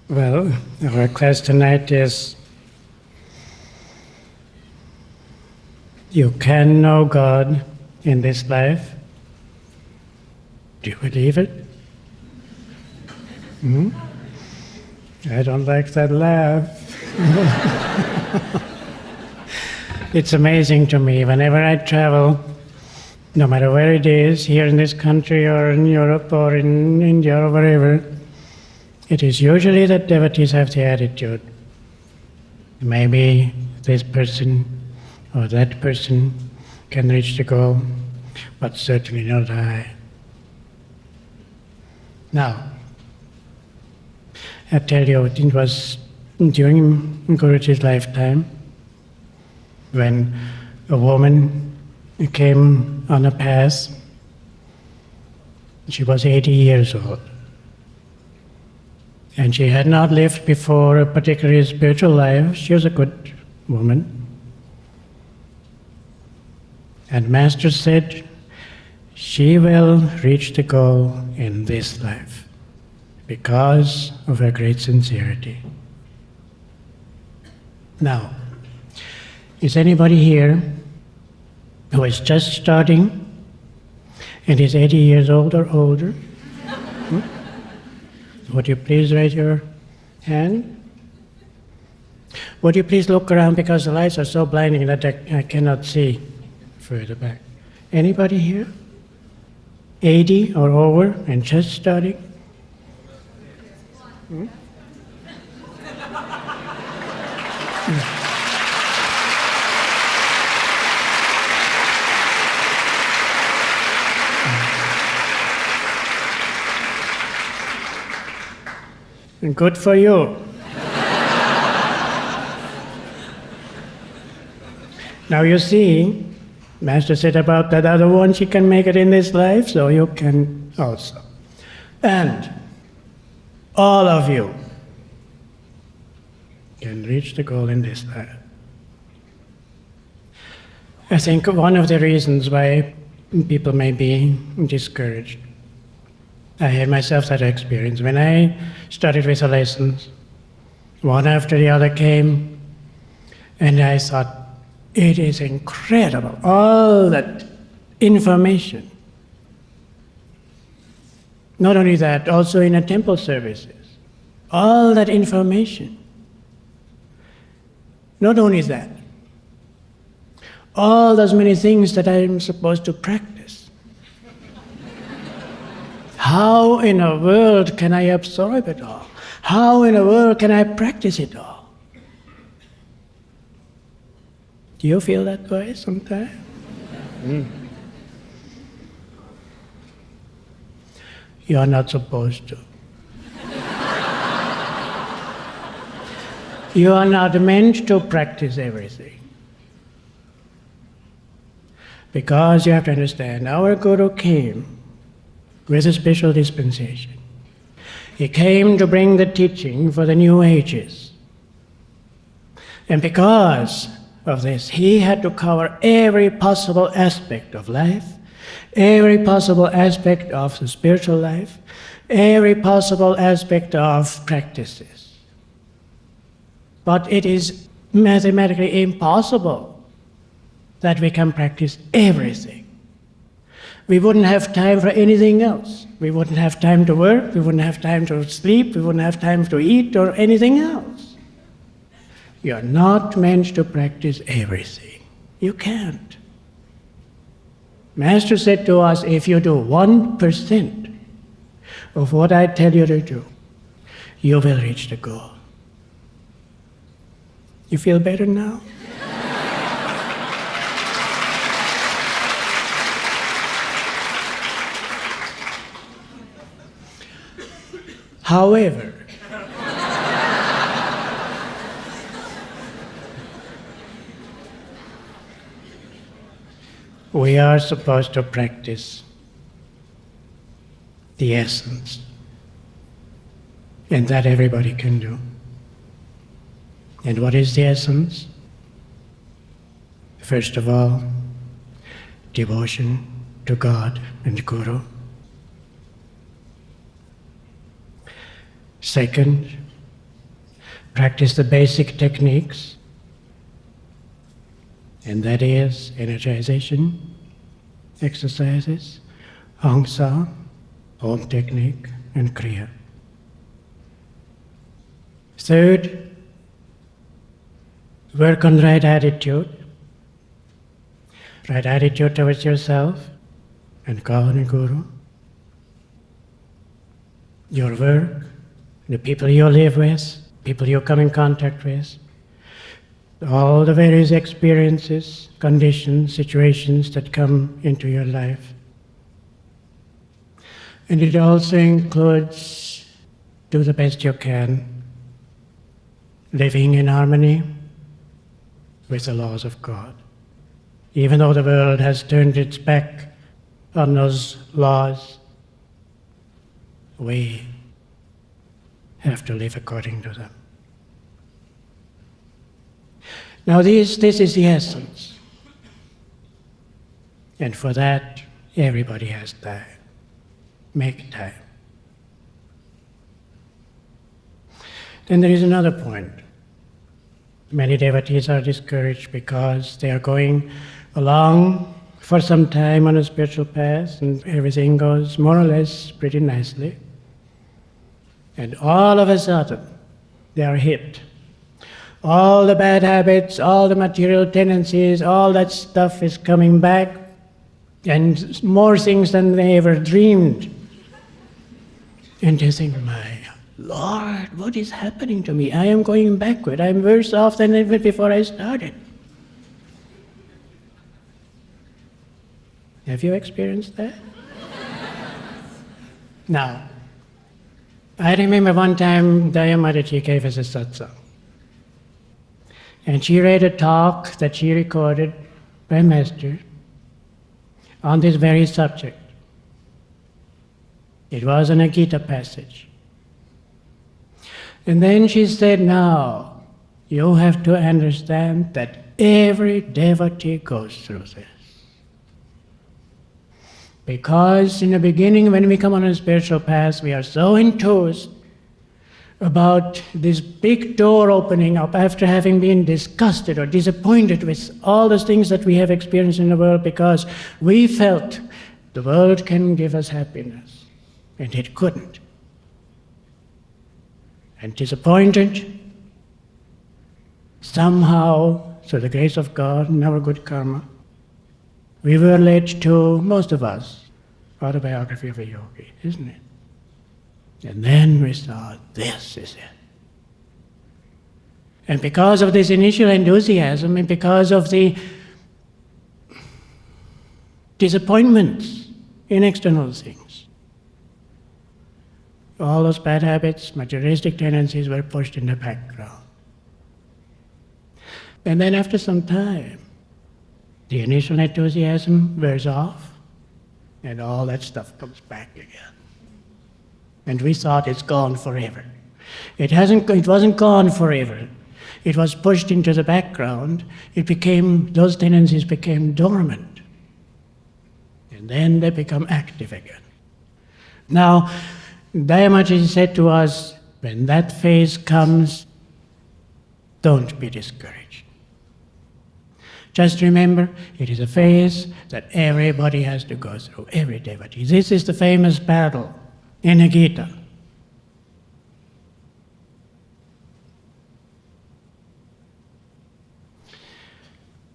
Well, our class tonight is you can know God in this life. Do you believe it? I don't like that laugh. It's amazing to me. Whenever I travel, no matter where it is, here in this country or in Europe or in India or wherever, it is usually that devotees have the attitude, maybe this person or that person can reach the goal, but certainly not I. Now, I tell you, it was during Guruji's lifetime when a woman came on a path. She was 80 years old. And she had not lived before a particularly spiritual life. She was a good woman. And Master said, she will reach the goal in this life because of her great sincerity. Now, is anybody here who is just starting and is 80 years old or older? Would you please raise your hand? Would you please look around because the lights are so blinding that I cannot see further back. Anybody here? 80 or over and just starting? Good for you. Now you see, Master said about that other one, she can make it in this life, so you can also. And all of you can reach the goal in this life. I think one of the reasons why people may be discouraged, I had myself that experience. When I started with the lessons, one after the other came, and I thought, it is incredible, all that information. Not only that, also in the temple services, all that information. Not only that, all those many things that I'm supposed to practice. How in the world can I absorb it all? How in the world can I practice it all? Do you feel that way sometimes? You are not supposed to. You are not meant to practice everything. Because you have to understand, our Guru came with a special dispensation. He came to bring the teaching for the new ages. And because of this, he had to cover every possible aspect of life, every possible aspect of the spiritual life, every possible aspect of practices. But it is mathematically impossible that we can practice everything. We wouldn't have time for anything else. We wouldn't have time to work, we wouldn't have time to sleep, we wouldn't have time to eat or anything else. You're not meant to practice everything. You can't. Master said to us, if you do 1% of what I tell you to do, you will reach the goal. You feel better now? However, we are supposed to practice the essence, and that everybody can do. And what is the essence? First of all, devotion to God and Guru. Second, practice the basic techniques, and that is energization exercises, Hangsa, Om technique, and Kriya. Third, work on right attitude towards yourself and God and Guru, your work, the people you live with, people you come in contact with, all the various experiences, conditions, situations that come into your life. And it also includes do the best you can, living in harmony with the laws of God. Even though the world has turned its back on those laws, we have to live according to them. Now this is the essence. And for that, everybody has time. Make time. Then there is another point. Many devotees are discouraged because they are going along for some time on a spiritual path and everything goes more or less pretty nicely. And all of a sudden, they are hit. All the bad habits, all the material tendencies, all that stuff is coming back, and more things than they ever dreamed. And they think, my Lord, what is happening to me? I am going backward. I am worse off than even before I started. Have you experienced that? Now, I remember one time Dayamadaji gave us a satsang. And she read a talk that she recorded by Master on this very subject. It was in a Gita passage. And then she said, now, you have to understand that every devotee goes through this. Because in the beginning, when we come on a spiritual path, we are so enthused about this big door opening up after having been disgusted or disappointed with all the things that we have experienced in the world, because we felt the world can give us happiness, and it couldn't. And disappointed, somehow, through the grace of God and our good karma, we were led to, most of us, Autobiography of a Yogi, isn't it? And then we thought, this is it. And because of this initial enthusiasm and because of the disappointments in external things, all those bad habits, materialistic tendencies were pushed in the background. And then after some time, the initial enthusiasm wears off, and all that stuff comes back again. And we thought it's gone forever. It wasn't gone forever. It was pushed into the background. Those tendencies became dormant. And then they become active again. Now, Dayamaji said to us, when that phase comes, don't be discouraged. Just remember, it is a phase that everybody has to go through, every devotee. This is the famous battle in the Gita.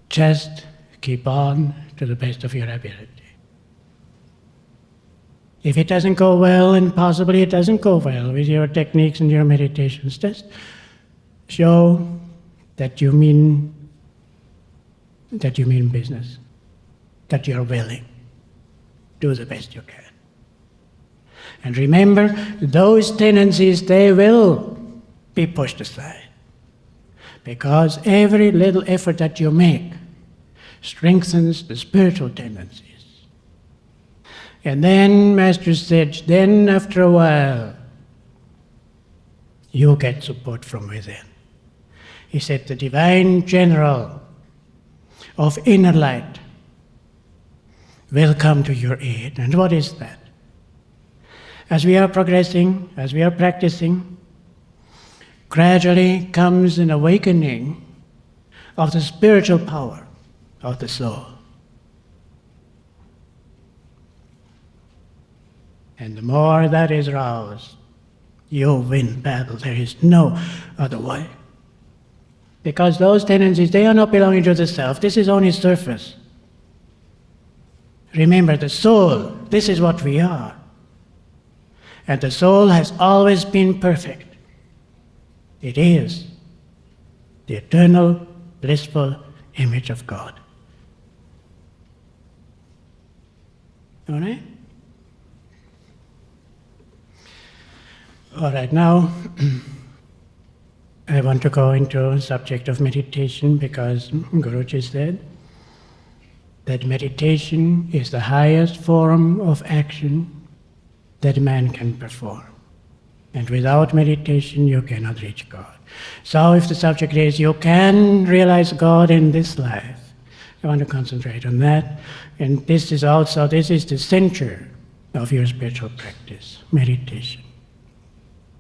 Just keep on to the best of your ability. If it doesn't go well, and possibly it doesn't go well with your techniques and your meditations, just show that you mean business, that you're willing. Do the best you can. And remember, those tendencies, they will be pushed aside. Because every little effort that you make strengthens the spiritual tendencies. And then Master said, then after a while, you get support from within. He said, the divine general of inner light will come to your aid. And what is that? As we are progressing, as we are practicing, gradually comes an awakening of the spiritual power of the soul. And the more that is roused, you win battle. There is no other way. Because those tendencies, they are not belonging to the self. This is only surface. Remember, the soul, this is what we are. And the soul has always been perfect. It is the eternal, blissful image of God. All right? All right, now I want to go into the subject of meditation because Guruji said that meditation is the highest form of action that man can perform. And without meditation, you cannot reach God. So if the subject is you can realize God in this life, I want to concentrate on that. And this is the center of your spiritual practice, meditation.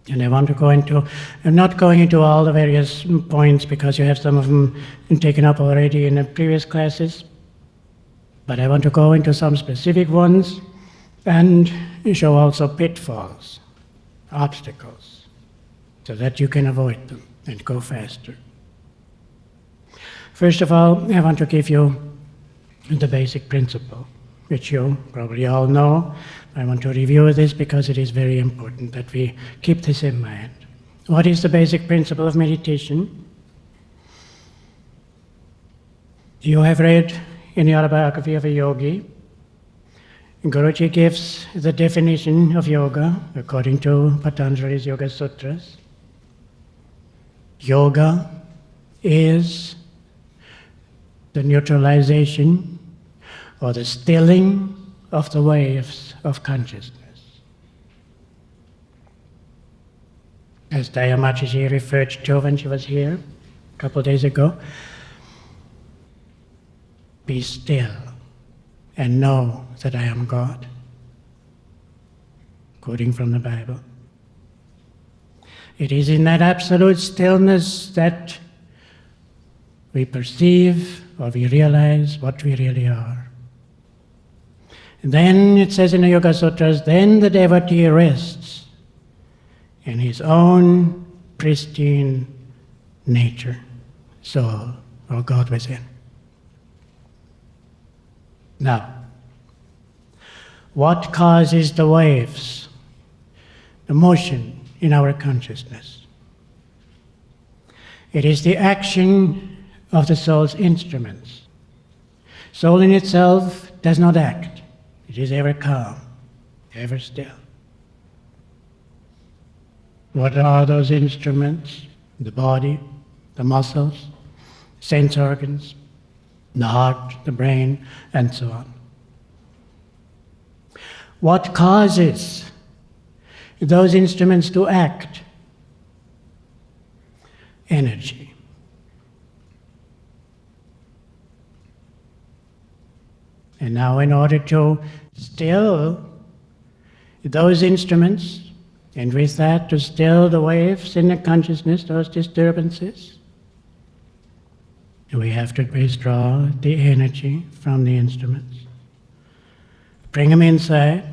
And I want to go into, I'm not going into all the various points because you have some of them taken up already in the previous classes, but I want to go into some specific ones and show also pitfalls, obstacles, so that you can avoid them and go faster. First of all, I want to give you the basic principle, which you probably all know. I want to review this because it is very important that we keep this in mind. What is the basic principle of meditation? You have read in the autobiography of a yogi, Guruji gives the definition of yoga according to Patanjali's Yoga Sutras. Yoga is the neutralization or the stilling of the waves of consciousness. As Dayamataji referred to when she was here a couple of days ago, be still and know that I am God. Quoting from the Bible. It is in that absolute stillness that we perceive or we realize what we really are. Then it says in the Yoga Sutras, then the devotee rests in his own pristine nature, soul, or God within. Now, what causes the waves, the motion in our consciousness? It is the action of the soul's instruments. Soul in itself does not act. It is ever calm, ever still. What are those instruments? The body, the muscles, sense organs, the heart, the brain, and so on. What causes those instruments to act? Energy. And now in order to still those instruments, and with that to still the waves in the consciousness, those disturbances, we have to withdraw the energy from the instruments. Bring them inside,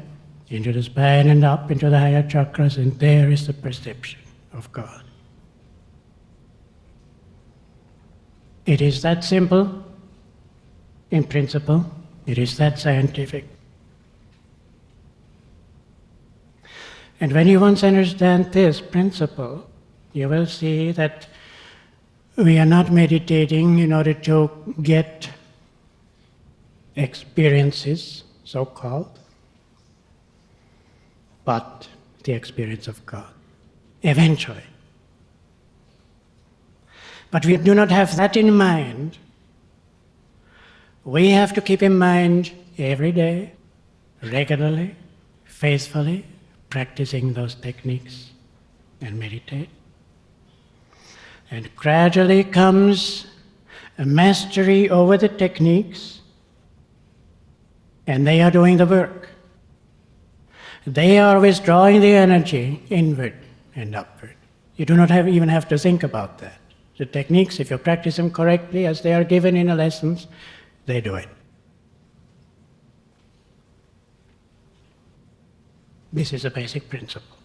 into the spine and up into the higher chakras, and there is the perception of God. It is that simple in principle. It is that scientific. And when you once understand this principle, you will see that we are not meditating in order to get experiences, so-called, but the experience of God, eventually. But we do not have that in mind. We have to keep in mind every day, regularly, faithfully, practicing those techniques and meditate. And gradually comes a mastery over the techniques, and they are doing the work. They are withdrawing the energy inward and upward, You do not even have to think about that. The techniques, if you practice them correctly as they are given in the lessons, they do it. This is a basic principle.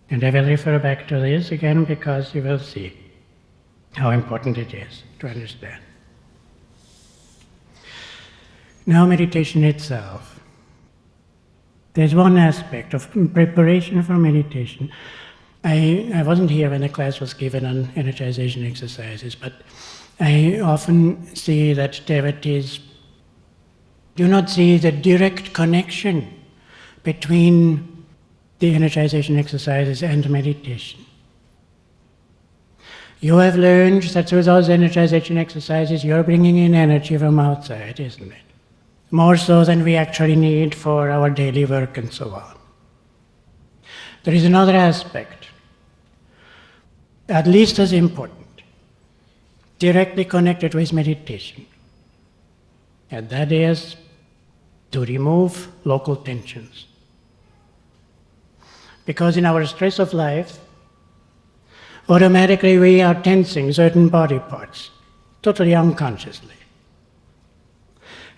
And I will refer back to this again because you will see how important it is to understand. Now, meditation itself. There's one aspect of preparation for meditation. I wasn't here when the class was given on energization exercises, but I often see that devotees do not see the direct connection between the energization exercises and meditation. You have learned that through those energization exercises you're bringing in energy from outside, isn't it? More so than we actually need for our daily work and so on. There is another aspect, at least as important, directly connected with meditation, and that is to remove local tensions. Because in our stress of life, automatically we are tensing certain body parts, totally unconsciously.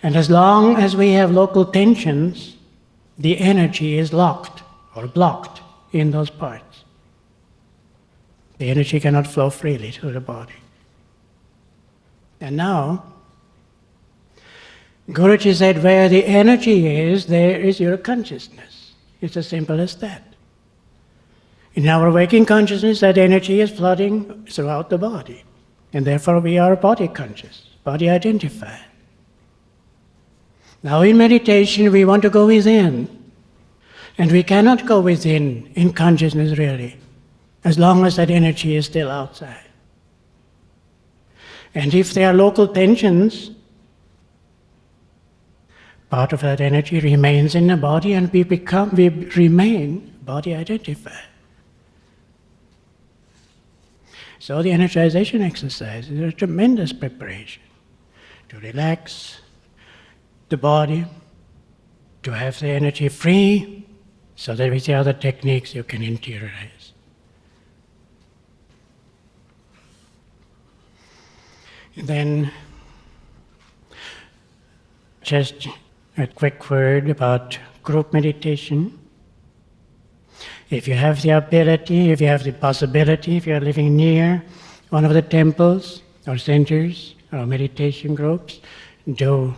And as long as we have local tensions, the energy is locked or blocked in those parts. The energy cannot flow freely through the body. And now, Guruji said, where the energy is, there is your consciousness. It's as simple as that. In our waking consciousness, that energy is flooding throughout the body. And therefore we are body conscious, body identified. Now in meditation we want to go within. And we cannot go within in consciousness really, as long as that energy is still outside. And if there are local tensions, part of that energy remains in the body and we remain body identified. So the energization exercise is a tremendous preparation to relax the body, to have the energy free, so that with the other techniques you can interiorize. And then, just a quick word about group meditation. If you have the ability, if you have the possibility, if you are living near one of the temples or centers or meditation groups, do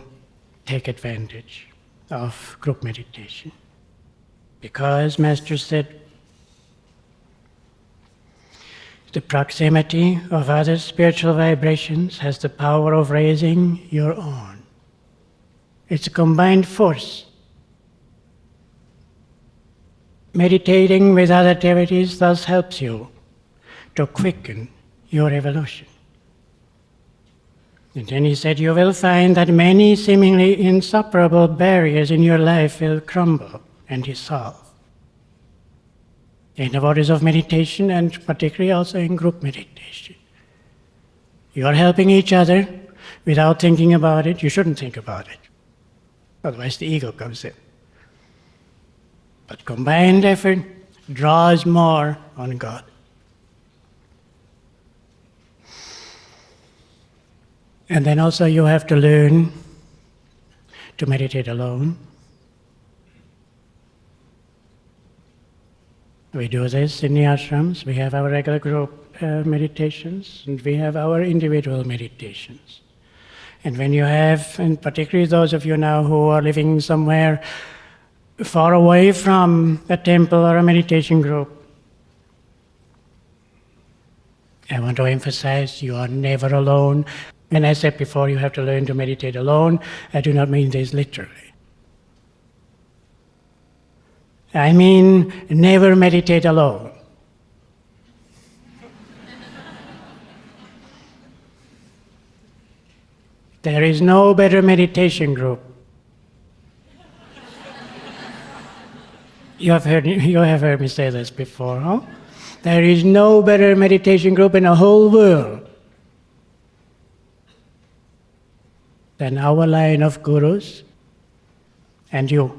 take advantage of group meditation. Because Master said, the proximity of other spiritual vibrations has the power of raising your own. It's a combined force. Meditating with other devotees thus helps you to quicken your evolution. And then he said, you will find that many seemingly insuperable barriers in your life will crumble and dissolve. In the waters of meditation, and particularly also in group meditation. You are helping each other without thinking about it. You shouldn't think about it. Otherwise the ego comes in. But combined effort draws more on God. And then also you have to learn to meditate alone. We do this in the ashrams. We have our regular group meditations, and we have our individual meditations. And when you have, and particularly those of you now who are living somewhere far away from a temple or a meditation group, I want to emphasize you are never alone. And I said before, you have to learn to meditate alone. I do not mean this literally. I mean, never meditate alone. There is no better meditation group. You have heard me say this before, huh? There is no better meditation group in the whole world than our line of gurus and you.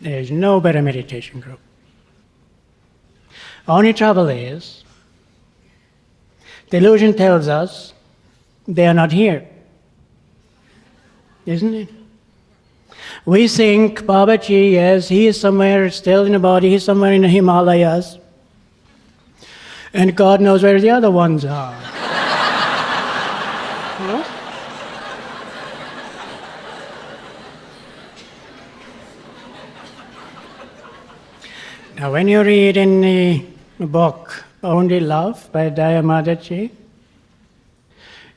There is no better meditation group. Only trouble is, delusion tells us they are not here. Isn't it? We think Babaji, yes, he is somewhere still in the body, he's somewhere in the Himalayas. And God knows where the other ones are. You know? Now, when you read in the book Only Love by Dayamadaji,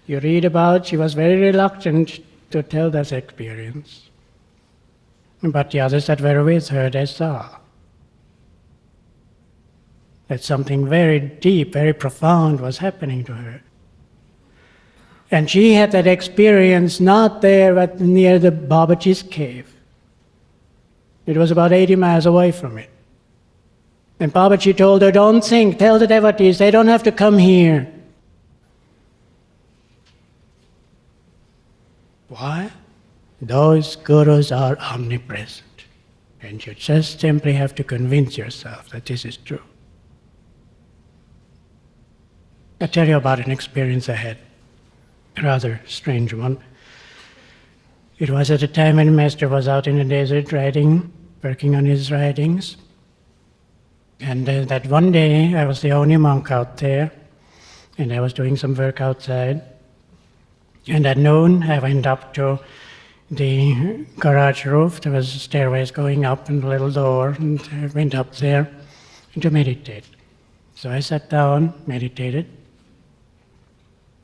you read about she was very reluctant to tell that experience. But the others that were with her, they saw that something very deep, very profound was happening to her. And she had that experience not there but near the Babaji's cave. It was about 80 miles away from it. And Babaji told her, don't think, tell the devotees, they don't have to come here. Why? Those gurus are omnipresent. And you just simply have to convince yourself that this is true. I'll tell you about an experience I had, a rather strange one. It was at a time when Master was out in the desert riding, working on his writings. And that one day I was the only monk out there, and I was doing some work outside. And at noon I went up to the garage roof. There was stairways going up and a little door, and I went up there to meditate. So I sat down, meditated,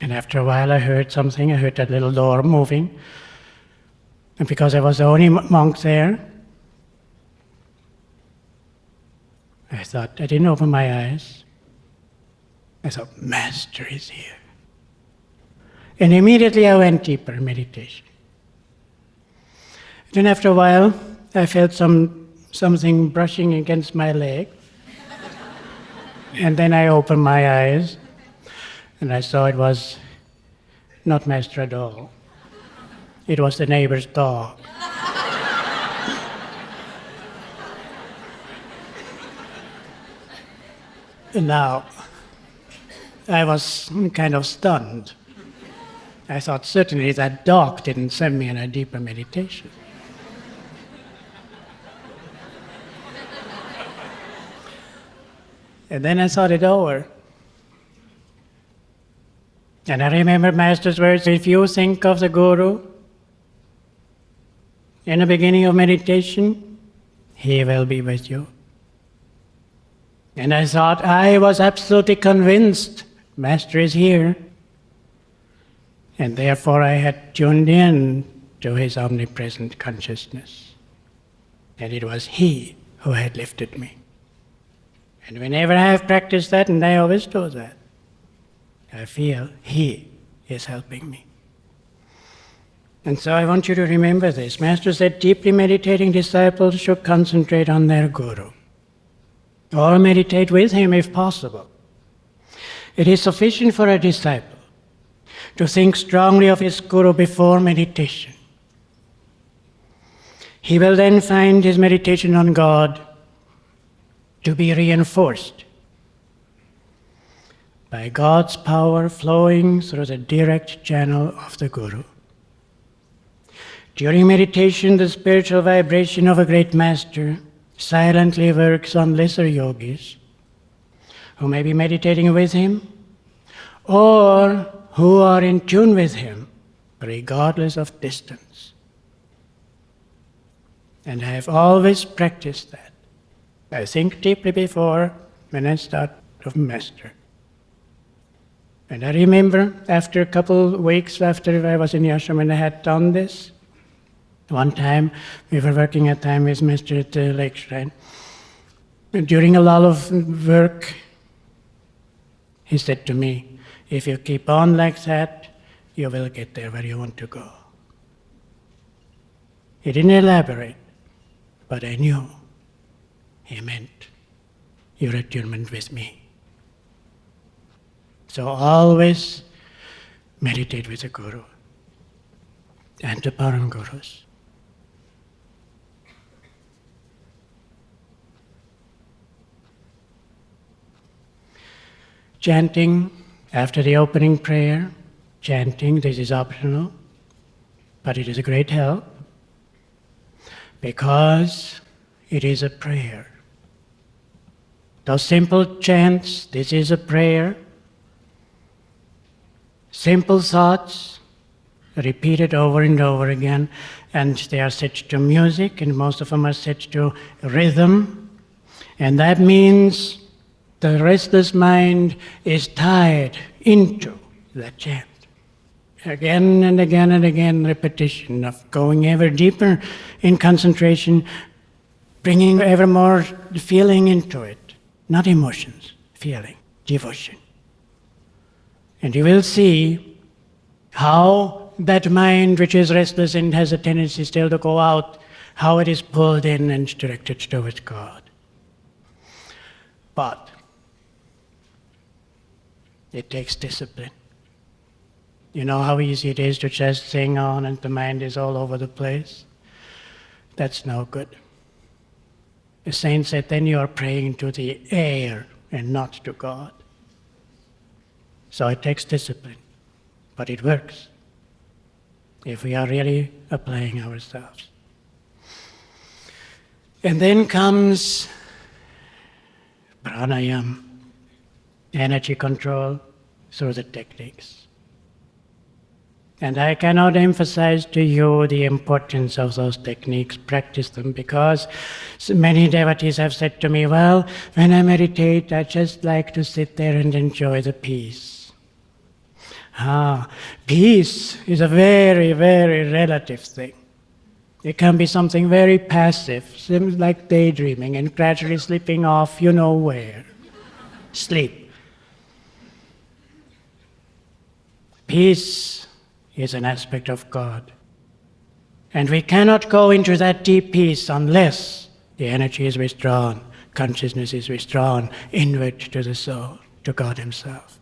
and after a while I heard something. I heard that little door moving. And because I was the only monk there, I thought, I didn't open my eyes. I thought, Master is here. And immediately I went deeper in meditation. Then after a while, I felt something brushing against my leg. And then I opened my eyes, and I saw it was not Master at all. It was the neighbor's dog. And now, I was kind of stunned. I thought certainly that dog didn't send me in a deeper meditation. And then I thought it over. And I remember Master's words, if you think of the Guru in the beginning of meditation, he will be with you. And I thought, I was absolutely convinced Master is here. And therefore I had tuned in to his omnipresent consciousness. And it was he who had lifted me. And whenever I have practiced that, and I always do that, I feel he is helping me. And so I want you to remember this. Master said deeply meditating disciples should concentrate on their Guru, or meditate with him if possible. It is sufficient for a disciple to think strongly of his Guru before meditation. He will then find his meditation on God to be reinforced by God's power flowing through the direct channel of the Guru. During meditation, the spiritual vibration of a great master silently works on lesser yogis who may be meditating with him or who are in tune with him, regardless of distance. And I have always practiced that. I think deeply before when I start with Master. And I remember after a couple weeks after I was in the ashram and I had done this, one time we were working at time with Master at the lake shrine. And during a lull of work, he said to me, if you keep on like that, you will get there where you want to go. He didn't elaborate, but I knew he meant your attunement with me. So always meditate with the Guru and the Param Gurus. Chanting after the opening prayer, chanting, this is optional, but it is a great help because it is a prayer. Those simple chants, this is a prayer. Simple thoughts, repeated over and over again, and they are set to music, and most of them are set to rhythm, and that means the restless mind is tied into that chant. Again and again and again, repetition of going ever deeper in concentration, bringing ever more feeling into it. Not emotions, feeling, devotion. And you will see how that mind which is restless and has a tendency still to go out, how it is pulled in and directed towards God. But it takes discipline. You know how easy it is to just sing on and the mind is all over the place? That's no good. The saint said, then you are praying to the air and not to God. So it takes discipline, but it works if we are really applying ourselves. And then comes pranayama, energy control through the techniques. And I cannot emphasize to you the importance of those techniques. Practice them, because so many devotees have said to me, well, when I meditate, I just like to sit there and enjoy the peace. Peace is a very, very relative thing. It can be something very passive, seems like daydreaming and gradually slipping off you know where. Sleep. Peace is an aspect of God. And we cannot go into that deep peace unless the energy is withdrawn, consciousness is withdrawn inward to the soul, to God Himself.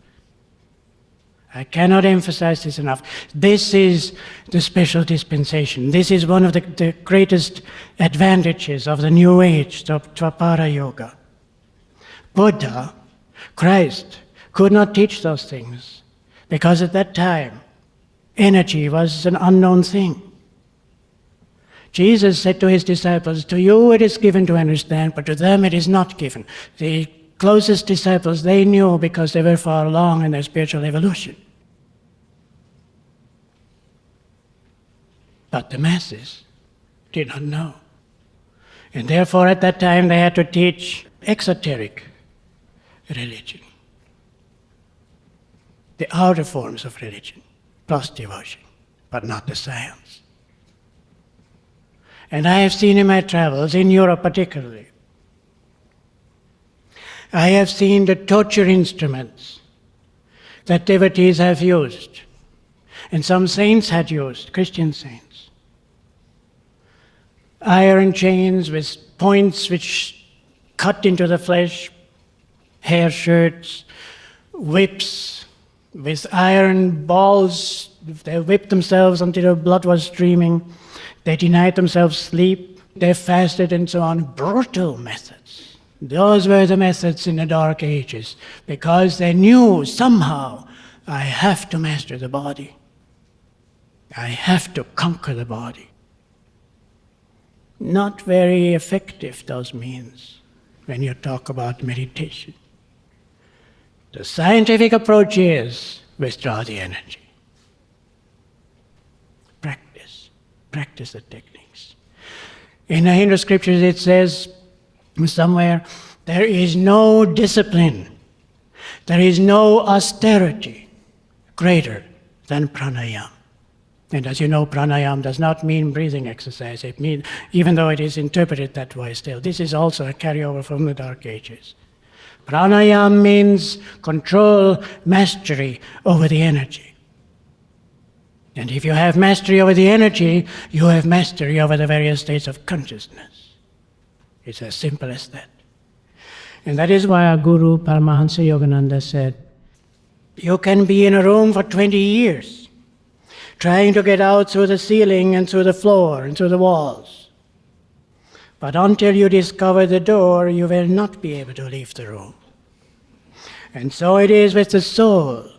I cannot emphasize this enough. This is the special dispensation. This is one of the greatest advantages of the New Age, of Dvapara Yoga. Buddha, Christ, could not teach those things because at that time, energy was an unknown thing. Jesus said to His disciples, to you it is given to understand, but to them it is not given. The closest disciples, they knew because they were far along in their spiritual evolution. But the masses did not know. And therefore at that time they had to teach exoteric religion. The outer forms of religion, plus devotion, but not the science. And I have seen in my travels, in Europe particularly, I have seen the torture instruments that devotees have used, and some saints had used, Christian saints. Iron chains with points which cut into the flesh, hair shirts, whips with iron balls. They whipped themselves until their blood was streaming. They denied themselves sleep. They fasted and so on. Brutal methods. Those were the methods in the Dark Ages, because they knew somehow, I have to master the body. I have to conquer the body. Not very effective, those means, when you talk about meditation. The scientific approach is withdraw the energy. Practice the techniques. In the Hindu scriptures it says somewhere, there is no discipline, there is no austerity greater than pranayama. And as you know, pranayama does not mean breathing exercise. It means, even though it is interpreted that way still, this is also a carryover from the Dark Ages. Pranayama means control, mastery over the energy. And if you have mastery over the energy, you have mastery over the various states of consciousness. It's as simple as that. And that is why our Guru, Paramahansa Yogananda, said, you can be in a room for 20 years, trying to get out through the ceiling and through the floor and through the walls. But until you discover the door, you will not be able to leave the room. And so it is with the soul.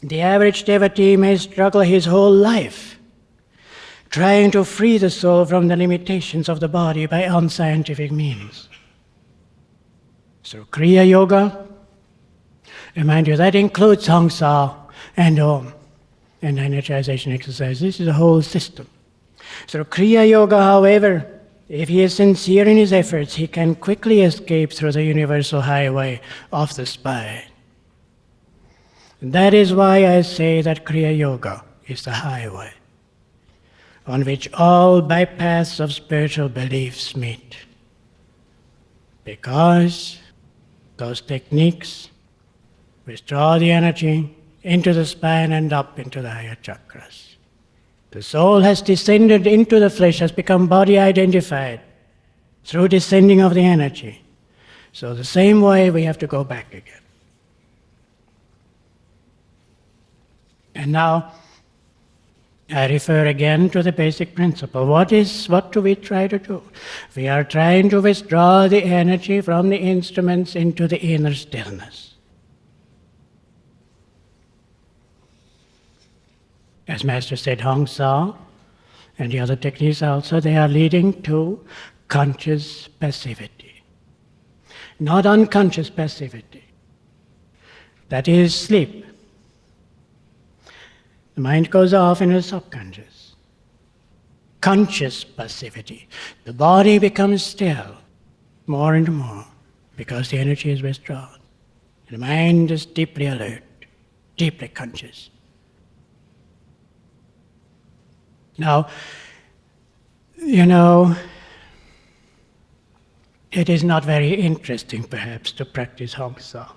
The average devotee may struggle his whole life trying to free the soul from the limitations of the body by unscientific means. So Kriya Yoga, remind you, that includes Hong Sa and Om and energization exercise. This is a whole system. So Kriya Yoga, however, if he is sincere in his efforts, he can quickly escape through the universal highway of the spine. That is why I say that Kriya Yoga is the highway on which all bypaths of spiritual beliefs meet. Because those techniques withdraw the energy into the spine and up into the higher chakras. The soul has descended into the flesh, has become body identified through descending of the energy. So the same way we have to go back again. And now I refer again to the basic principle. What do we try to do? We are trying to withdraw the energy from the instruments into the inner stillness. As Master said, Hong Sa and the other techniques also, they are leading to conscious passivity. Not unconscious passivity. That is sleep. The mind goes off in the subconscious. Conscious passivity. The body becomes still more and more because the energy is withdrawn. The mind is deeply alert, deeply conscious. Now, you know, it is not very interesting perhaps to practice Hong Sa.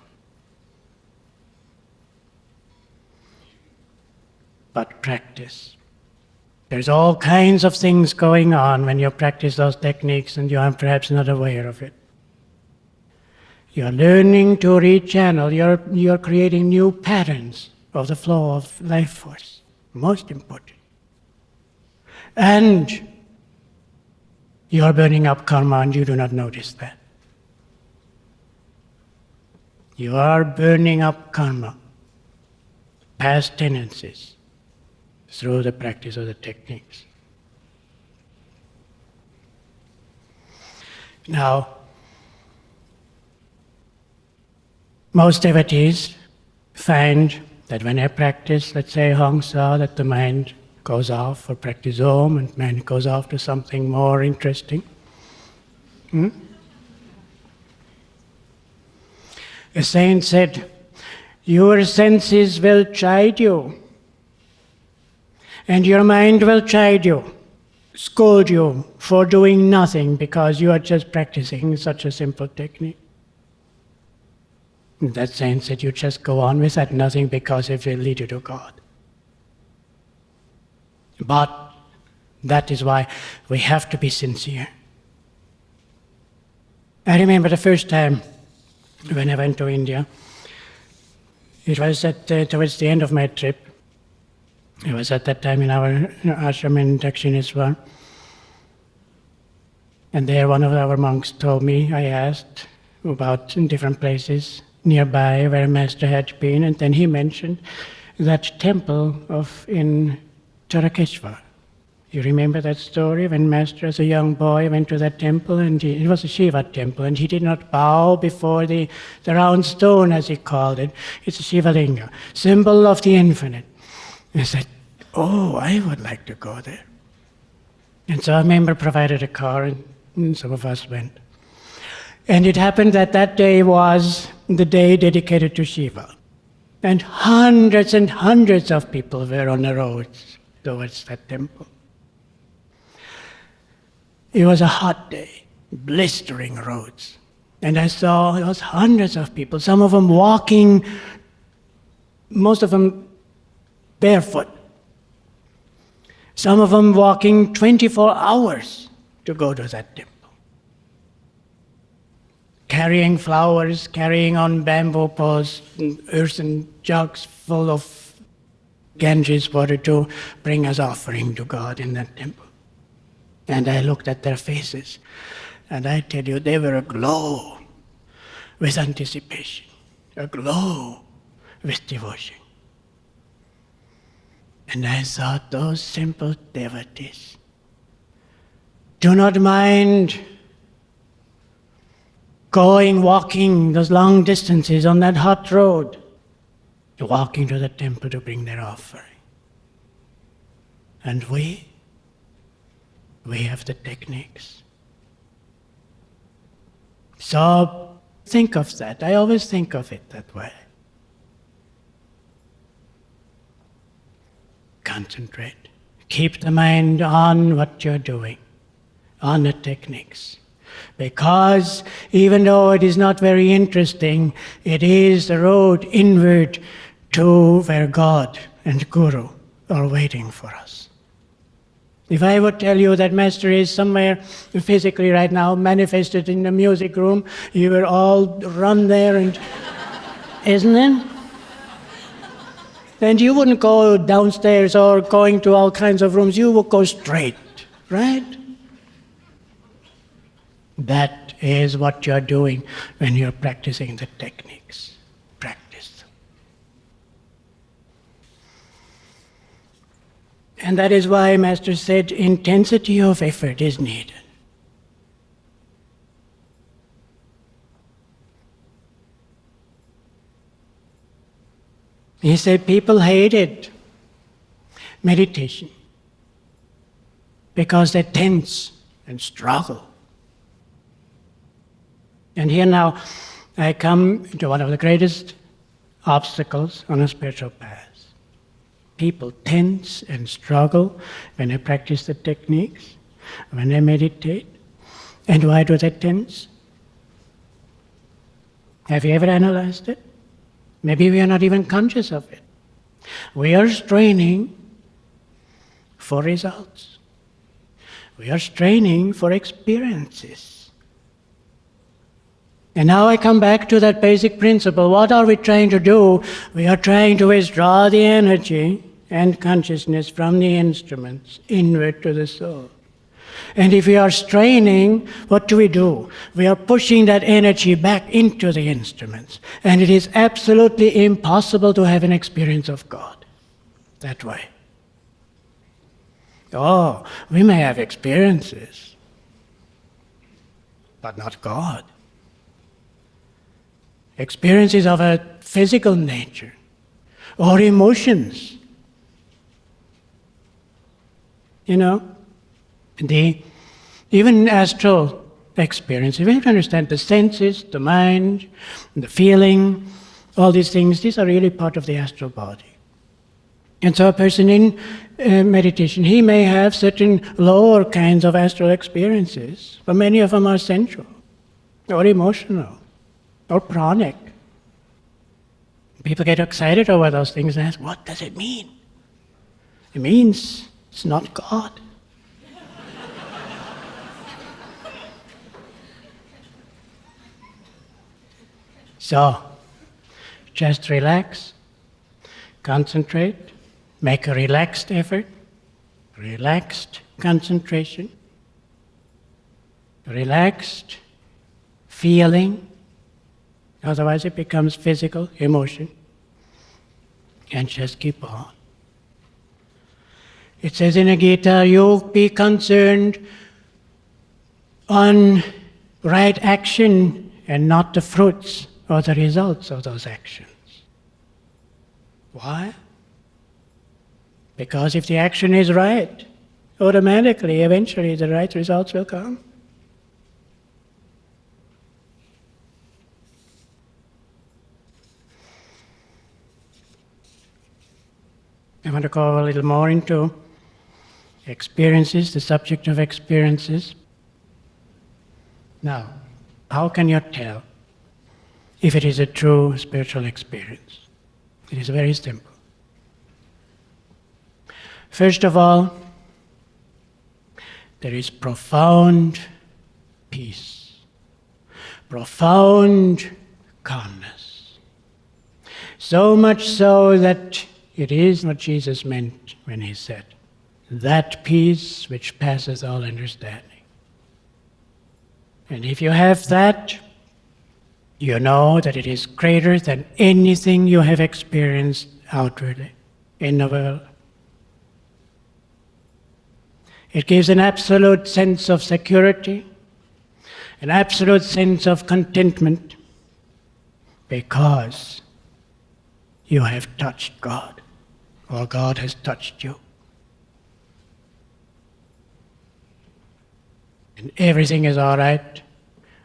But practice. There's all kinds of things going on when you practice those techniques and you are perhaps not aware of it. You're learning to rechannel, you're creating new patterns of the flow of life force. Most important. And you're burning up karma and you do not notice that. You are burning up karma, past tendencies, through the practice of the techniques. Now, most devotees find that when I practice, let's say Hong Sa, that the mind goes off, or practice Om, and mind goes off to something more interesting. A saint said, your senses will chide you, and your mind will chide you, scold you for doing nothing because you are just practicing such a simple technique. In that sense that you just go on with that nothing because it will lead you to God. But that is why we have to be sincere. I remember the first time when I went to India, it was towards the end of my trip. It was at that time in our ashram in Dakshineswar. And there one of our monks told me, I asked about different places nearby where Master had been, and then he mentioned that temple in Tarakeshwar. You remember that story when Master as a young boy went to that temple, and it was a Shiva temple, and he did not bow before the round stone, as he called it. It's a Shiva Linga, symbol of the infinite. I said, oh, I would like to go there. And so a member provided a car, and some of us went. And it happened that that day was the day dedicated to Shiva. And hundreds of people were on the roads towards that temple. It was a hot day, blistering roads. And I saw those hundreds of people, some of them walking, most of them barefoot. Some of them walking 24 hours to go to that temple. Carrying flowers, carrying on bamboo poles, earthen jugs full of Ganges water to bring as offering to God in that temple. And I looked at their faces, and I tell you, they were aglow with anticipation. aglow with devotion. And I thought, those simple devotees do not mind walking those long distances on that hot road, walking to the temple to bring their offering. And we have the techniques. So think of that. I always think of it that way. Concentrate. Keep the mind on what you're doing, on the techniques. Because even though it is not very interesting, it is the road inward to where God and Guru are waiting for us. If I would tell you that Master is somewhere physically right now, manifested in the music room, you will all run there and, isn't it? And you wouldn't go downstairs or going to all kinds of rooms, you would go straight, right? That is what you're doing when you're practicing the techniques. Practice. And that is why Master said intensity of effort is needed. He said people hated meditation because they tense and struggle. And here now I come to one of the greatest obstacles on a spiritual path. People tense and struggle when they practice the techniques, when they meditate. And why do they tense? Have you ever analyzed it? Maybe we are not even conscious of it. We are straining for results. We are straining for experiences. And now I come back to that basic principle. What are we trying to do? We are trying to withdraw the energy and consciousness from the instruments inward to the soul. And if we are straining, what do? We are pushing that energy back into the instruments. And it is absolutely impossible to have an experience of God that way. Oh, we may have experiences, but not God. Experiences of a physical nature or emotions. You know, even astral experience, we have to understand the senses, the mind, the feeling, all these things, these are really part of the astral body. And so a person in meditation, he may have certain lower kinds of astral experiences, but many of them are sensual, or emotional, or pranic. People get excited over those things and ask, what does it mean? It means it's not God. So, just relax, concentrate, make a relaxed effort, relaxed concentration, relaxed feeling, otherwise it becomes physical emotion, and just keep on. It says in the Gita, you be concerned on right action and not the fruits or the results of those actions. Why? Because if the action is right, automatically, eventually, the right results will come. I want to go a little more into experiences, the subject of experiences. Now, how can you tell if it is a true spiritual experience? It is very simple. First of all, there is profound peace, profound calmness. So much so that it is what Jesus meant when he said, that peace which passes all understanding. And if you have that, You know that it is greater than anything you have experienced outwardly in the world. It gives an absolute sense of security, an absolute sense of contentment, because you have touched God, or God has touched you. And everything is all right,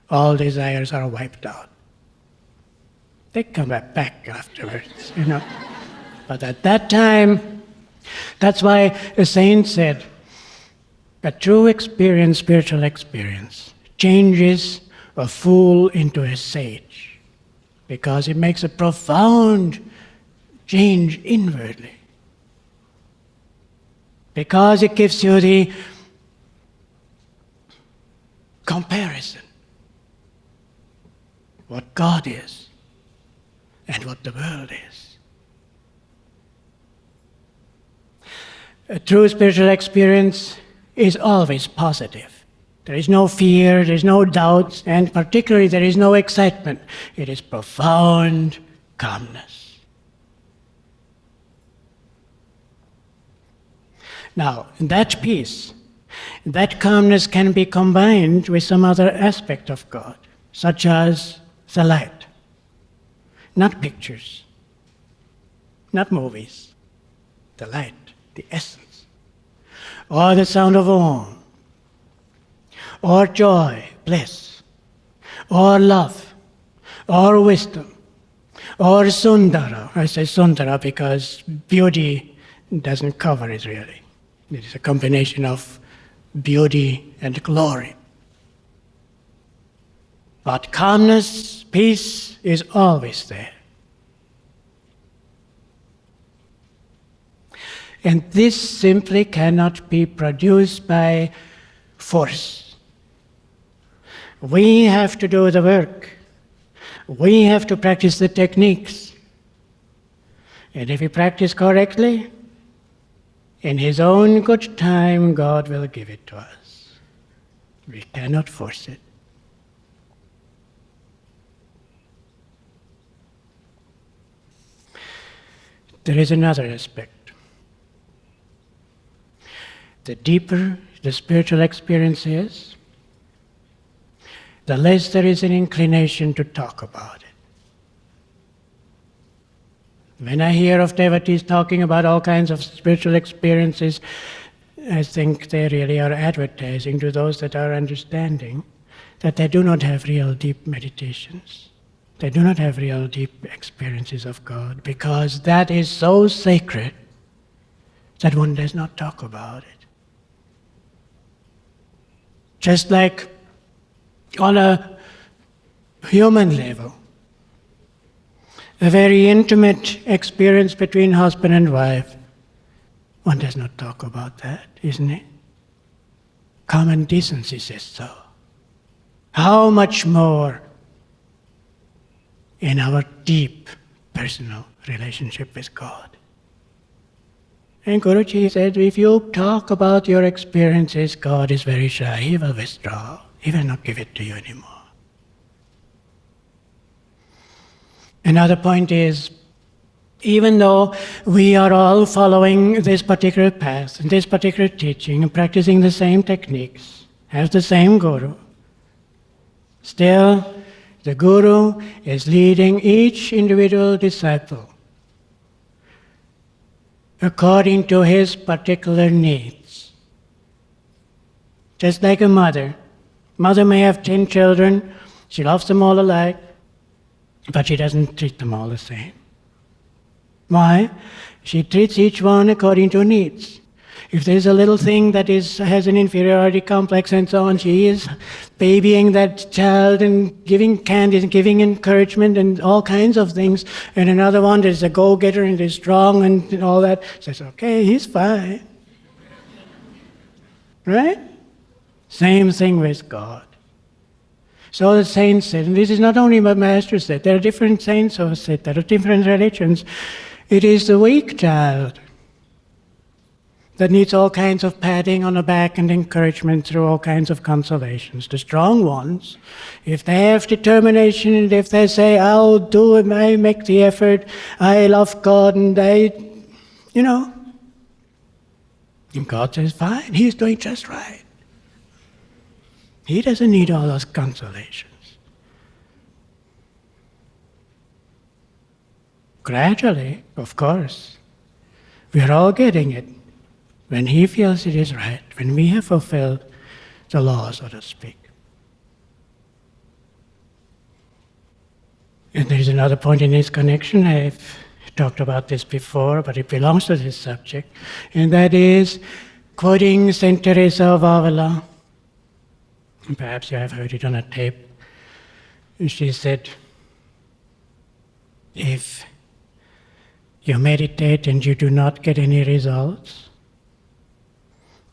all desires are wiped out. They come back afterwards, you know. But at that time, that's why the saint said, a true experience, spiritual experience, changes a fool into a sage, because it makes a profound change inwardly. Because it gives you the comparison, what God is and what the world is. A true spiritual experience is always positive. There is no fear, there is no doubt, and particularly there is no excitement. It is profound calmness. Now, that peace, that calmness can be combined with some other aspect of God, such as the light. Not pictures, not movies, the light, the essence, or the sound of Om, or joy, bliss, or love, or wisdom, or Sundara. I say Sundara because beauty doesn't cover it really. It is a combination of beauty and glory. But calmness, peace is always there. And this simply cannot be produced by force. We have to do the work. We have to practice the techniques. And if we practice correctly, in His own good time, God will give it to us. We cannot force it. There is another aspect. The deeper the spiritual experience is, the less there is an inclination to talk about it. When I hear of devotees talking about all kinds of spiritual experiences, I think they really are advertising to those that are understanding that they do not have real deep meditations. They do not have real deep experiences of God, because that is so sacred that one does not talk about it. Just like on a human level, a very intimate experience between husband and wife, one does not talk about that, isn't it? Common decency says so. How much more in our deep personal relationship with God? And Guruji said, if you talk about your experiences, God is very shy. He will withdraw. He will not give it to you anymore. Another point is, even though we are all following this particular path, and this particular teaching, and practicing the same techniques, have the same Guru, still the Guru is leading each individual disciple according to his particular needs. Just like a mother. Mother may have 10 children, she loves them all alike, but she doesn't treat them all the same. Why? She treats each one according to needs. If there's a little thing that has an inferiority complex and so on, she is babying that child and giving candies and giving encouragement and all kinds of things. And another one is a go-getter and is strong and all that. Says, okay, he's fine. Right? Same thing with God. So the saints said, and this is not only what Master said, there are different saints who have said, there are different religions. It is the weak child that needs all kinds of patting on the back and encouragement through all kinds of consolations. The strong ones, if they have determination and if they say, I'll do it, I make the effort, I love God, and and God says, fine, he's doing just right. He doesn't need all those consolations. Gradually, of course, we are all getting it. When he feels it is right, when we have fulfilled the law, so to speak. And there is another point in this connection. I've talked about this before, but it belongs to this subject, and that is quoting Saint Teresa of Avila. And perhaps you have heard it on a tape. She said, if you meditate and you do not get any results,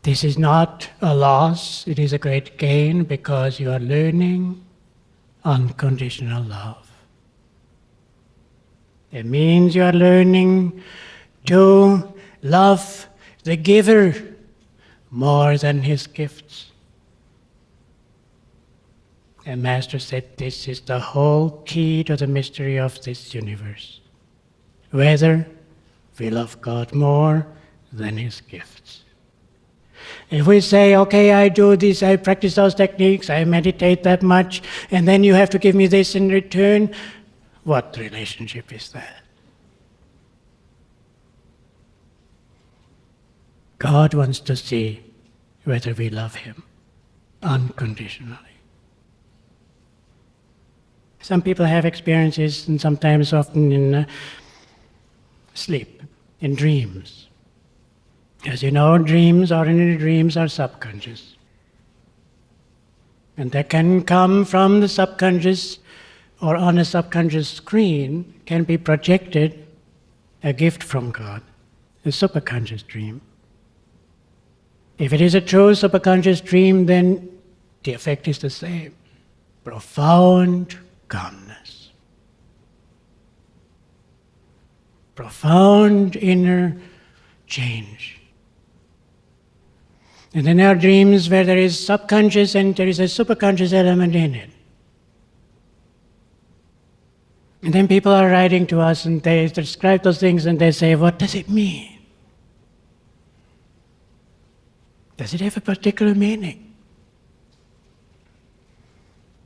this is not a loss, it is a great gain, because you are learning unconditional love. It means you are learning to love the giver more than his gifts. And Master said this is the whole key to the mystery of this universe. Whether we love God more than his gifts. If we say, okay, I do this, I practice those techniques, I meditate that much, and then you have to give me this in return, what relationship is that? God wants to see whether we love him unconditionally. Some people have experiences, and sometimes often in sleep, in dreams. As you know, ordinary dreams are subconscious. And they can come from the subconscious, or on a subconscious screen can be projected a gift from God, a superconscious dream. If it is a true superconscious dream, then the effect is the same. Profound calmness. Profound inner change. And then there are dreams where there is subconscious and there is a superconscious element in it. And then people are writing to us and they describe those things and they say, what does it mean? Does it have a particular meaning?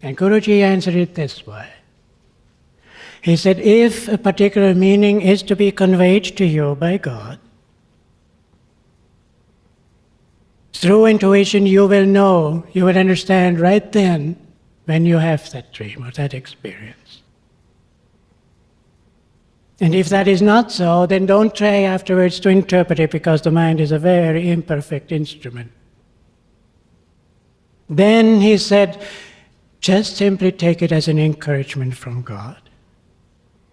And Guruji answered it this way. He said, if a particular meaning is to be conveyed to you by God, through intuition you will know, you will understand right then when you have that dream or that experience. And if that is not so, then don't try afterwards to interpret it, because the mind is a very imperfect instrument. Then he said, just simply take it as an encouragement from God.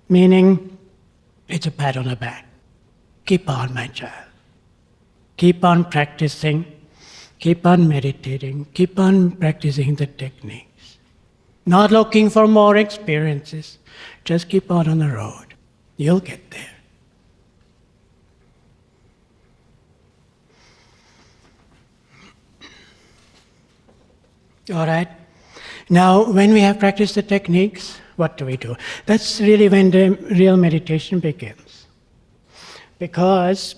Meaning, it's a pat on the back. Keep on, my child. Keep on practicing. Keep on meditating. Keep on practicing the techniques. Not looking for more experiences. Just keep on the road. You'll get there. All right. Now, when we have practiced the techniques, what do we do? That's really when the real meditation begins. Because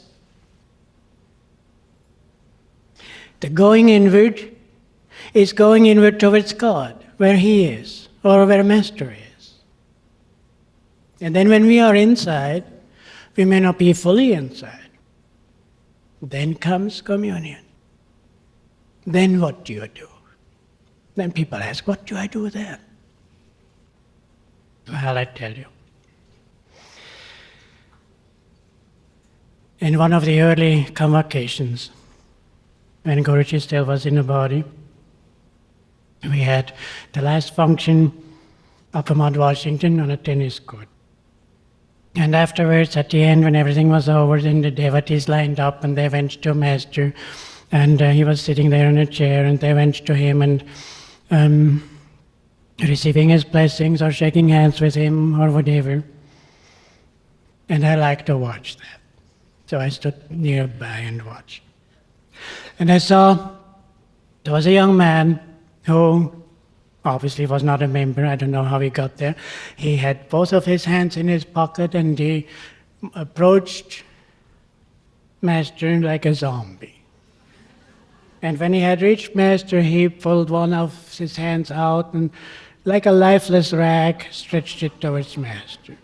the going inward is going inward towards God, where He is, or where Master is. And then when we are inside, we may not be fully inside. Then comes communion. Then what do you do? Then people ask, what do I do then? Well, I tell you. In one of the early convocations, when Guruji still was in the body, we had the last function up in Mount Washington on a tennis court. And afterwards, at the end, when everything was over, then the devotees lined up and they went to Master, and he was sitting there in a chair, and they went to him and receiving his blessings or shaking hands with him or whatever. And I like to watch that. So I stood nearby and watched. And I saw there was a young man who obviously was not a member. I don't know how he got there. He had both of his hands in his pocket and he approached Master like a zombie. And when he had reached Master, he pulled one of his hands out and, like a lifeless rag, stretched it towards Master.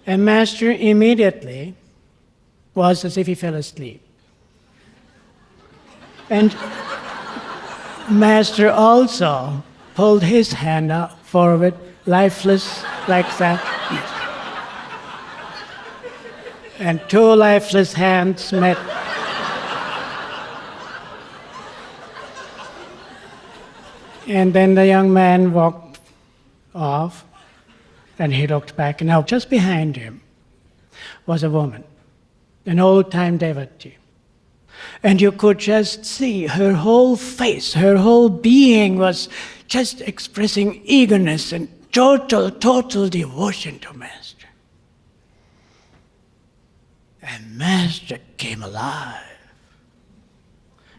And Master immediately was as if he fell asleep. And Master also pulled his hand out forward, lifeless, like that. And two lifeless hands met. And then the young man walked off, and he looked back. Now, just behind him was a woman, an old-time devotee. And you could just see her whole face, her whole being was just expressing eagerness and total devotion to Master. And Master came alive.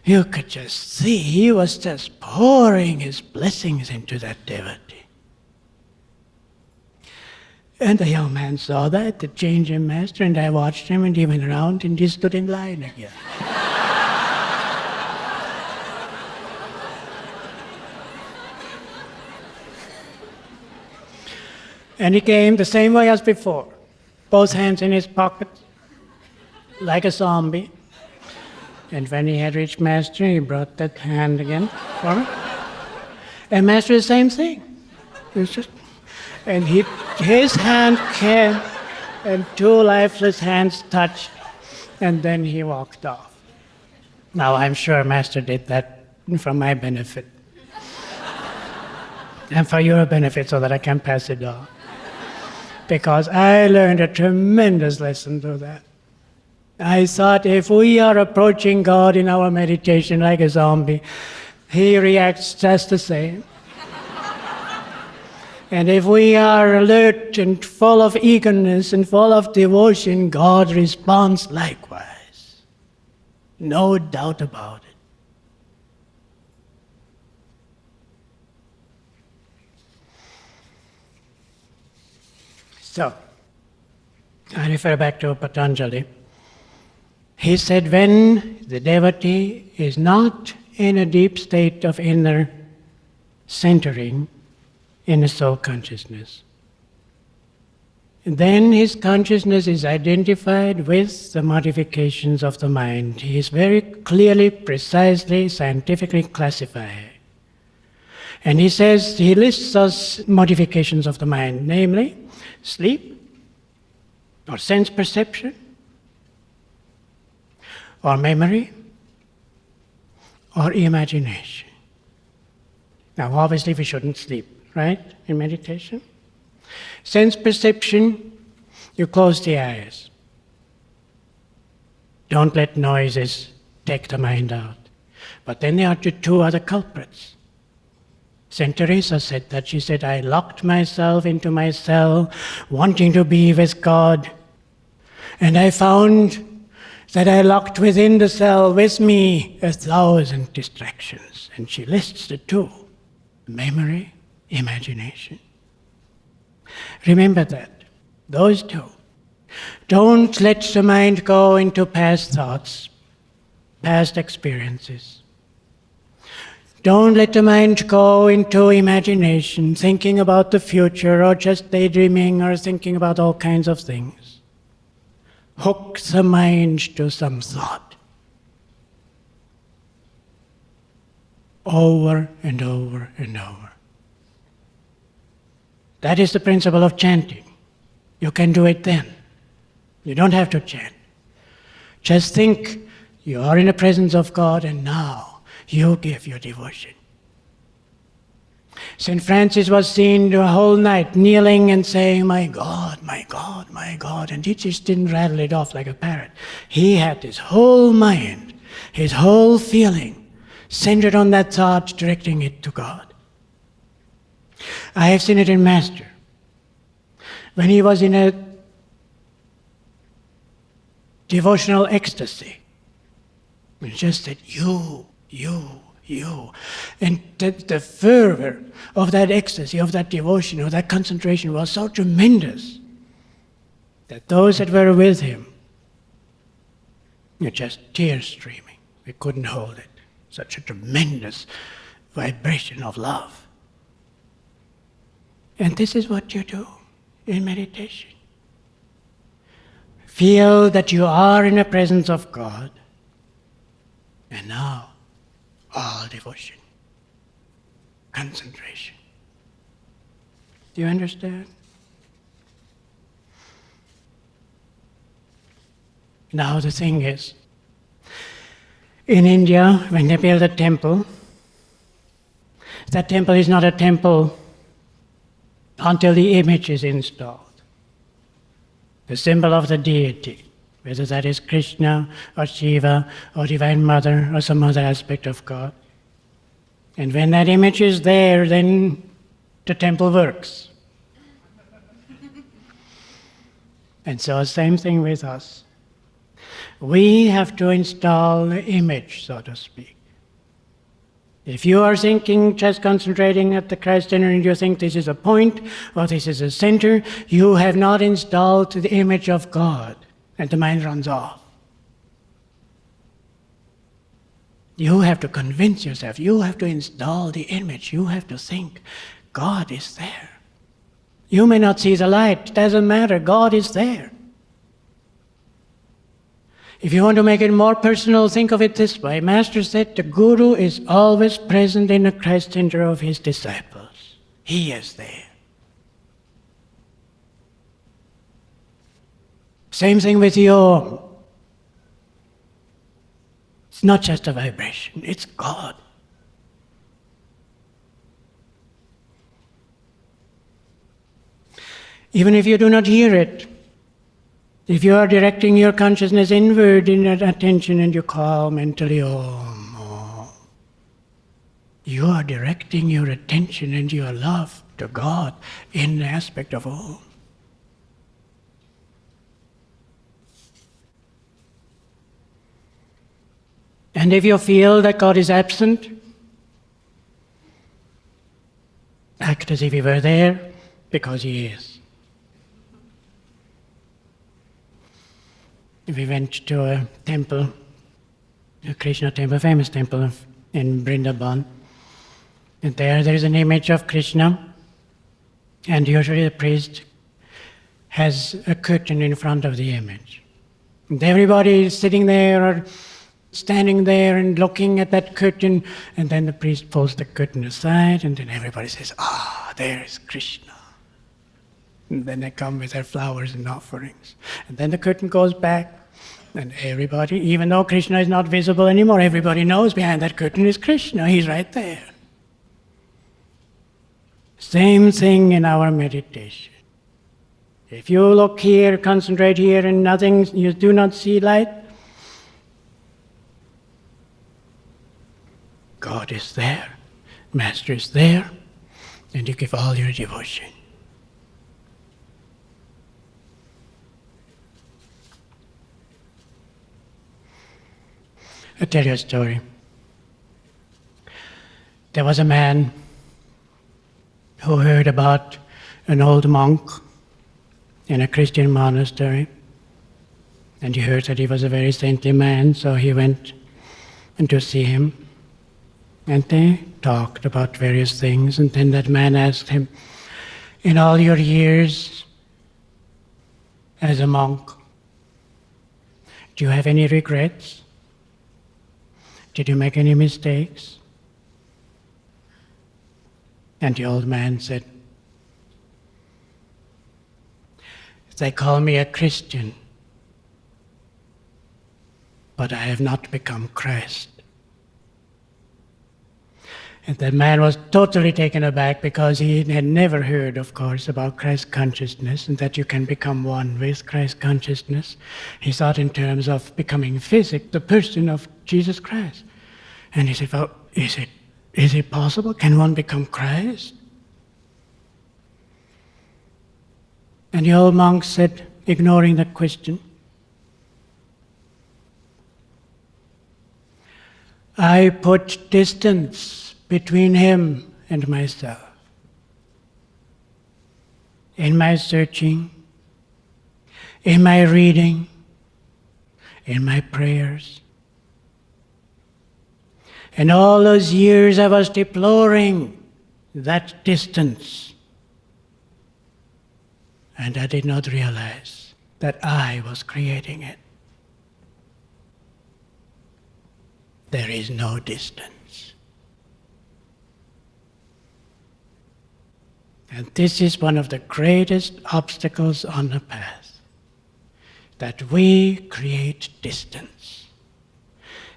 You could just see he was just pouring his blessings into that devotee. And the young man saw that, the change in Master, and I watched him, and he went around and he stood in line again. And he came the same way as before, both hands in his pockets, like a zombie. And when he had reached Master, he brought that hand again for me. And Master, the same thing. It was just, and his hand came, and two lifeless hands touched, and then he walked off. Now, I'm sure Master did that for my benefit, and for your benefit, so that I can pass it on. Because I learned a tremendous lesson through that. I thought if we are approaching God in our meditation like a zombie, He reacts just the same. And if we are alert and full of eagerness and full of devotion, God responds likewise. No doubt about it. So, I refer back to Patanjali. He said, when the devotee is not in a deep state of inner centering in the soul consciousness, then his consciousness is identified with the modifications of the mind. He is very clearly, precisely, scientifically classified. And he says, he lists us modifications of the mind, namely sleep, or sense perception, or memory, or imagination. Now, obviously, we shouldn't sleep, right, in meditation? Sense perception, you close the eyes. Don't let noises take the mind out. But then there are two other culprits. Saint Teresa said that. She said, I locked myself into my cell, wanting to be with God, and I found that I locked within the cell with me 1,000 distractions. And she lists the two: memory, imagination. Remember that, those two. Don't let the mind go into past thoughts, past experiences. Don't let the mind go into imagination, thinking about the future, or just daydreaming, or thinking about all kinds of things. Hook the mind to some thought. Over and over and over. That is the principle of chanting. You can do it then. You don't have to chant. Just think you are in the presence of God, and now you give your devotion. St. Francis was seen the whole night kneeling and saying, my God, my God, my God. And he just didn't rattle it off like a parrot. He had his whole mind, his whole feeling centered on that thought, directing it to God. I have seen it in Master. When he was in a devotional ecstasy, It's just that you. And the fervor of that ecstasy, of that devotion, of that concentration was so tremendous that those that were with him, just tears streaming. We couldn't hold it. Such a tremendous vibration of love. And this is what you do in meditation. Feel that you are in the presence of God. And now, all devotion, concentration. Do you understand? Now the thing is, in India, when they build a temple, that temple is not a temple until the image is installed. The symbol of the deity, whether that is Krishna or Shiva or Divine Mother or some other aspect of God. And when that image is there, then the temple works. And so same thing with us. We have to install the image, so to speak. If you are thinking, just concentrating at the Christ center, and you think this is a point or this is a center, you have not installed the image of God, and the mind runs off. You have to convince yourself, you have to install the image, you have to think, God is there. You may not see the light, doesn't matter, God is there. If you want to make it more personal, think of it this way. Master said the Guru is always present in the Christ center of his disciples. He is there. Same thing with the Om. It's not just a vibration, it's God. Even if you do not hear it, if you are directing your consciousness inward in that attention and you call mentally Om, Om, you are directing your attention and your love to God in the aspect of Om. And if you feel that God is absent, act as if He were there, because He is. We went to a temple, a Krishna temple, a famous temple in Vrindavan. And there is an image of Krishna. And usually the priest has a curtain in front of the image. And everybody is sitting there or standing there and looking at that curtain. And then the priest pulls the curtain aside and then everybody says, there is Krishna. And then they come with their flowers and offerings. And then the curtain goes back, and everybody, even though Krishna is not visible anymore, everybody knows behind that curtain is Krishna. He's right there. Same thing in our meditation. If you look here, concentrate here, and nothing, you do not see light, God is there, Master is there, and you give all your devotion. I'll tell you a story. There was a man who heard about an old monk in a Christian monastery, and he heard that he was a very saintly man, so he went to see him, and they talked about various things, and then that man asked him, in all your years as a monk, do you have any regrets? Did you make any mistakes? And the old man said, they call me a Christian, but I have not become Christ. And that man was totally taken aback because he had never heard, of course, about Christ consciousness and that you can become one with Christ consciousness. He thought in terms of becoming physic, the person of Jesus Christ. And he said, well, is it possible? Can one become Christ? And the old monk said, ignoring the question, I put distance between him and myself. In my searching, in my reading, in my prayers. And all those years I was deploring that distance. And I did not realize that I was creating it. There is no distance. And this is one of the greatest obstacles on the path, that we create distance,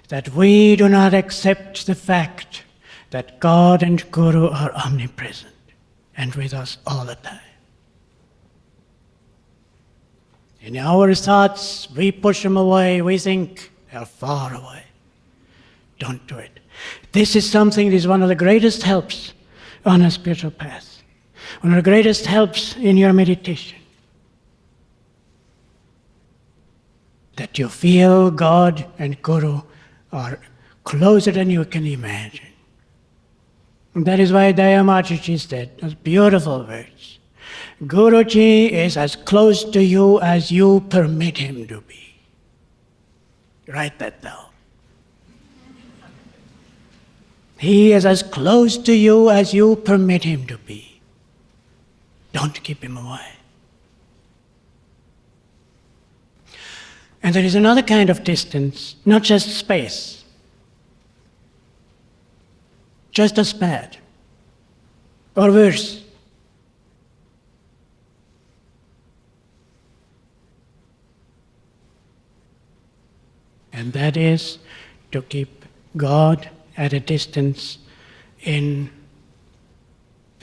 that we do not accept the fact that God and Guru are omnipresent and with us all the time. In our thoughts, we push them away, we think they're far away. Don't do it. This is something that is one of the greatest helps on a spiritual path, one of the greatest helps in your meditation. That you feel God and Guru are closer than you can imagine. And that is why Dayamachaji said those beautiful words. Guruji is as close to you as you permit him to be. Write that down. He is as close to you as you permit him to be. Don't keep him away. And there is another kind of distance, not just space, just a spat, or worse. And that is to keep God at a distance in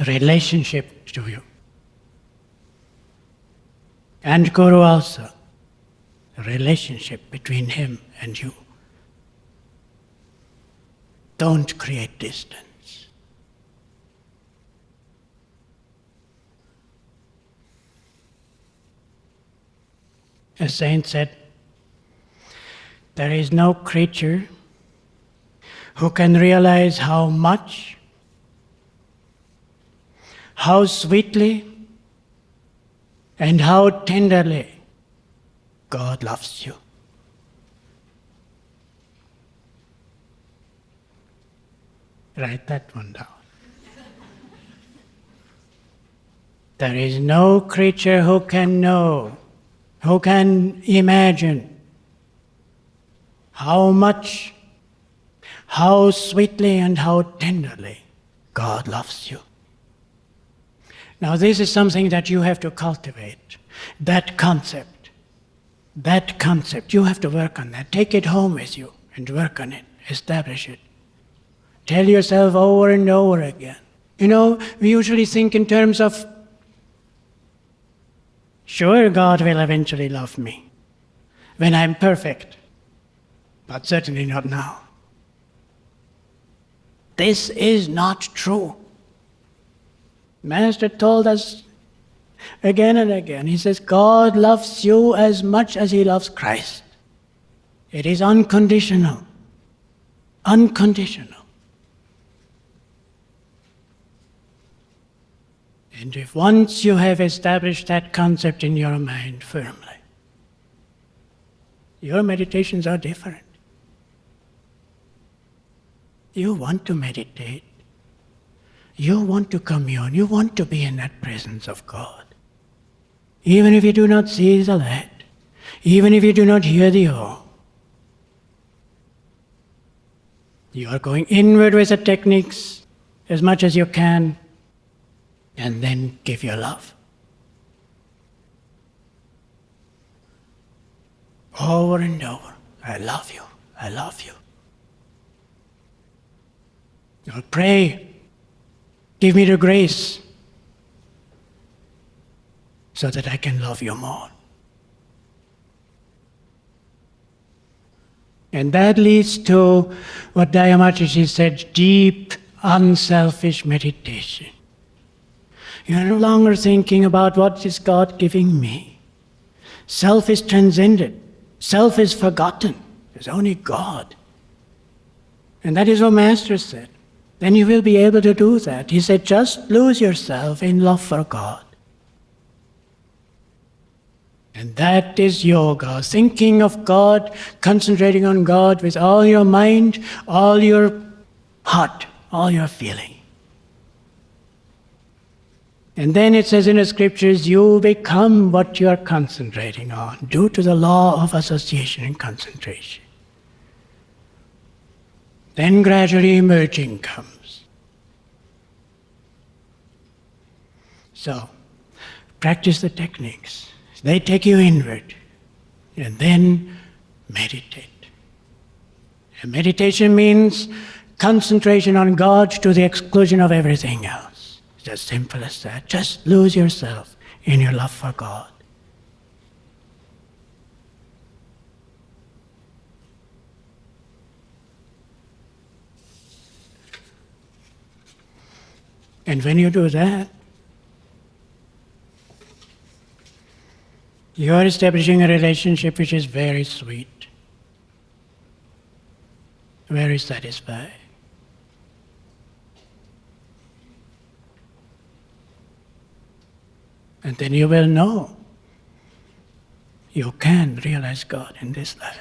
relationship to you. And Guru also, a relationship between him and you. Don't create distance. A saint said, there is no creature who can realize how much, how sweetly, and how tenderly God loves you. Write that one down. There is no creature who can know, who can imagine how much, how sweetly and how tenderly God loves you. Now this is something that you have to cultivate, that concept, you have to work on that. Take it home with you and work on it, establish it. Tell yourself over and over again. You know, we usually think in terms of, sure, God will eventually love me when I'm perfect, but certainly not now. This is not true. Master told us again and again, he says, God loves you as much as he loves Christ. It is unconditional. Unconditional. And if once you have established that concept in your mind firmly, your meditations are different. You want to meditate. You want to commune. You want to be in that presence of God. Even if you do not see the light, even if you do not hear the Om, you are going inward with the techniques as much as you can, and then give your love. Over and over, I love you, I love you. Or pray, give me the grace so that I can love you more. And that leads to what Dayamachaji said, deep, unselfish meditation. You're no longer thinking about what is God giving me. Self is transcended. Self is forgotten. There's only God. And that is what Master said. Then you will be able to do that. He said, just lose yourself in love for God. And that is yoga, thinking of God, concentrating on God with all your mind, all your heart, all your feeling. And then it says in the scriptures, you become what you are concentrating on, due to the law of association and concentration. Then gradually emerging comes. So, practice the techniques. They take you inward, and then meditate. And meditation means concentration on God to the exclusion of everything else. It's as simple as that. Just lose yourself in your love for God. And when you do that, you are establishing a relationship which is very sweet, very satisfying. And then you will know you can realize God in this life.